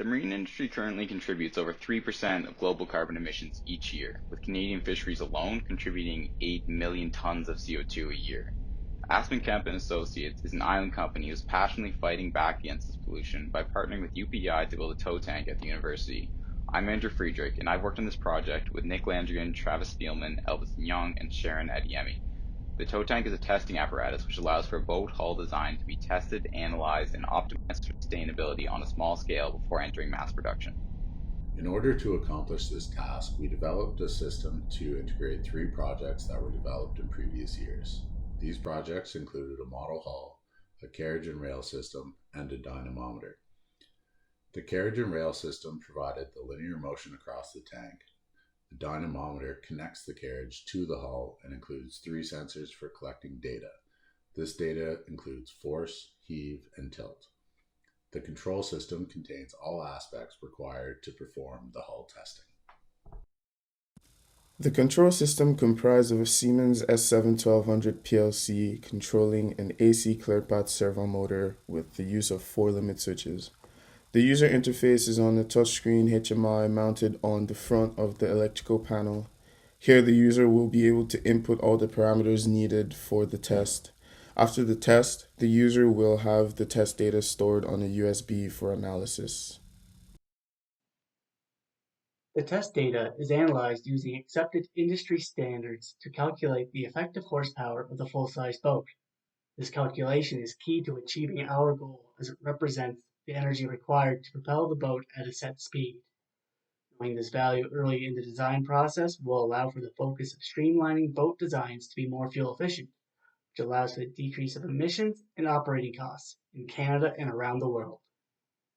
The marine industry currently contributes over 3% of global carbon emissions each year, with Canadian fisheries alone contributing 8 million tons of CO2 a year. Aspin, Kemp and Associates is an island company who is passionately fighting back against this pollution by partnering with UPEI to build a tow tank at the university. I'm Manager Friedrich, and I've worked on this project with Nick Landrigan, Travis Speelman, Elvis Nyong, and Sharon Adeyemi. The tow tank is a testing apparatus which allows for a boat hull design to be tested, analyzed, and optimized for sustainability on a small scale before entering mass production. In order to accomplish this task, we developed a system to integrate 3 projects that were developed in previous years. These projects included a model hull, a carriage and rail system, and a dynamometer. The carriage and rail system provided the linear motion across the tank. The dynamometer connects the carriage to the hull and includes 3 sensors for collecting data. This data includes force, heave, and tilt. The control system contains all aspects required to perform the hull testing. The control system comprised of a Siemens S7-1200 PLC controlling an AC clearpath servo motor with the use of 4 limit switches. The user interface is on a touchscreen HMI mounted on the front of the electrical panel. Here the user will be able to input all the parameters needed for the test. After the test, the user will have the test data stored on a USB for analysis. The test data is analyzed using accepted industry standards to calculate the effective horsepower of the full-size boat. This calculation is key to achieving our goal as it represents the energy required to propel the boat at a set speed. Knowing this value early in the design process will allow for the focus of streamlining boat designs to be more fuel efficient, which allows for the decrease of emissions and operating costs in Canada and around the world.